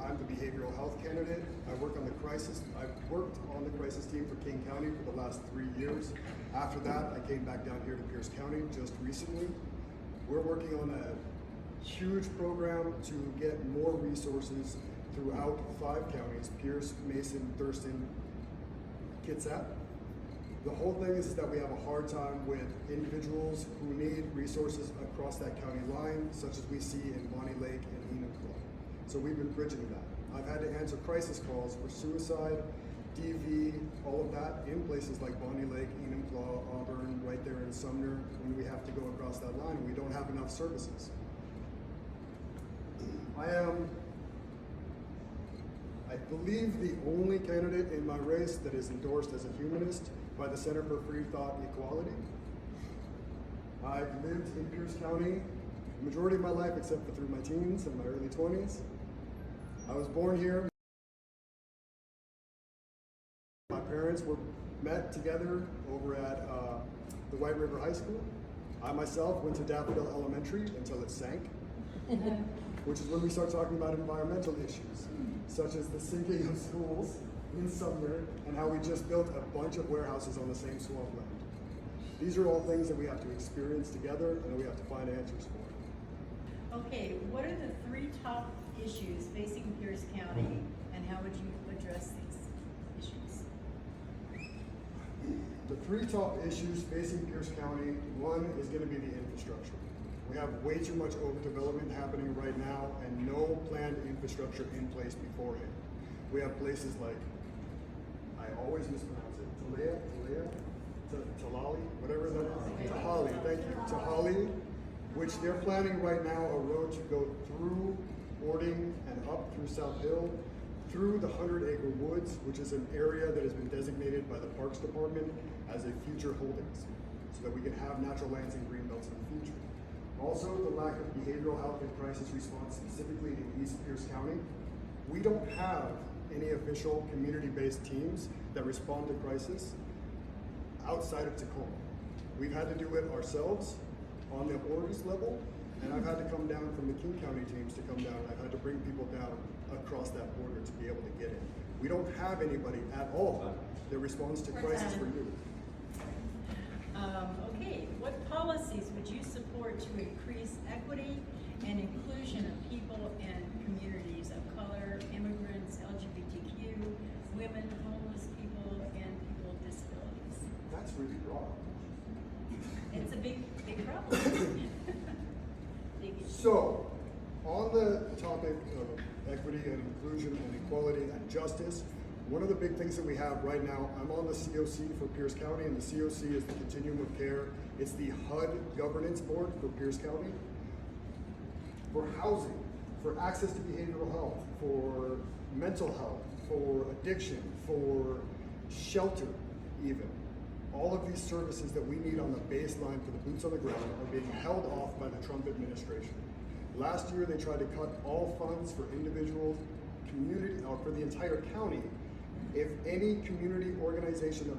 I'm the behavioral health candidate. I've worked on the crisis team for King County for the last 3 years. After that, I came back down here to Pierce County just recently. We're working on a huge program to get more resources throughout 5 counties: Pierce, Mason, Thurston, Kitsap. The whole thing is that we have a hard time with individuals who need resources across that county line, such as we see in Bonnie Lake and Enumclaw. So we've been bridging that. I've had to answer crisis calls for suicide, DV, all of that in places like Bonnie Lake, Enumclaw, Auburn, right there in Sumner, when we have to go across that line and we don't have enough services. I believe, the only candidate in my race that is endorsed as a humanist by the Center for Free Thought and Equality. I've lived in Pierce County the majority of my life, except for through my teens and my early 20s. I was born here. My parents were met together over at the White River High School. I myself went to Daffodil Elementary until it sank, which is when we start talking about environmental issues, such as the sinking of schools in Sumner and how we just built a bunch of warehouses on the same swampland. These are all things that we have to experience together and that we have to find answers for. Okay, what are the 3 top issues facing Pierce County, and how would you address these issues? The 3 top issues facing Pierce County, one is going to be the infrastructure. We have way too much overdevelopment happening right now and no planned infrastructure in place beforehand. We have places like, I always mispronounce it, Talali, whatever that is, Tahali, thank you, Tahali, which they're planning right now a road to go through Ording and up through South Hill, through the 100-acre woods, which is an area that has been designated by the Parks Department as a future holdings, so that we can have natural lands and green belts in the future. Also, the lack of behavioral health and crisis response, specifically in East Pierce County. We don't have any official community-based teams that respond to crisis outside of Tacoma. We've had to do it ourselves on the orders level, and I've had to come down from the King County teams to come down. I've had to bring people down across that border to be able to get in. We don't have anybody at all that responds to crisis for youth. Okay, what policies would you support to increase equity and inclusion of people and communities of color, immigrants, LGBTQ, women, homeless people, and people with disabilities? That's really broad. It's a big problem. So, on the topic of equity and inclusion and equality and justice, one of the big things that we have right now, I'm on the COC for Pierce County, and the COC is the Continuum of Care. It's the HUD governance board for Pierce County. For housing, for access to behavioral health, for mental health, for addiction, for shelter even. All of these services that we need on the baseline for the boots on the ground are being held off by the Trump administration. Last year, they tried to cut all funds for individual community, or for the entire county, if any community organization that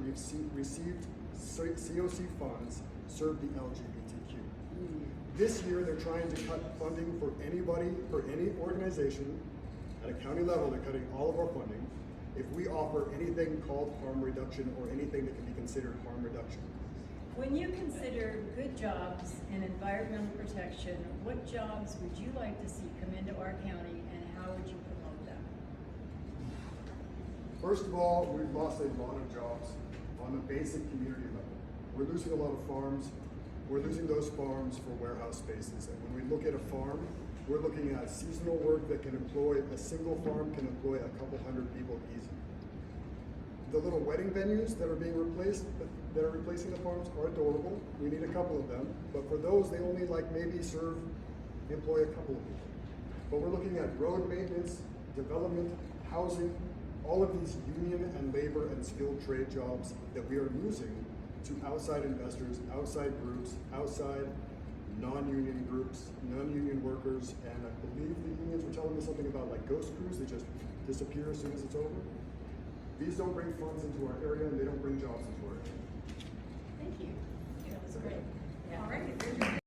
received COC funds served the LGBTQ. This year, they're trying to cut funding for anybody, for any organization at a county level. They're cutting all of our funding if we offer anything called harm reduction or anything that can be considered harm reduction. When you consider good jobs and environmental protection, what jobs would you like to see come into our county, and how would you promote them? First of all, we've lost a lot of jobs on the basic community level. We're losing a lot of farms. We're losing those farms for warehouse spaces. And when we look at a farm, we're looking at seasonal work that can employ, a single farm can employ a couple hundred people easy. The little wedding venues that are being replaced, that are replacing the farms, are adorable. We need a couple of them, but for those, they only maybe employ a couple of people. But we're looking at road maintenance, development, housing, all of these union and labor and skilled trade jobs that we are losing to outside investors, outside groups, outside non-union groups, non-union workers, and I believe the unions were telling me something about ghost crews that just disappear as soon as it's over. These don't bring funds into our area, and they don't bring jobs into our area. Thank you. That was great. Yeah. All right.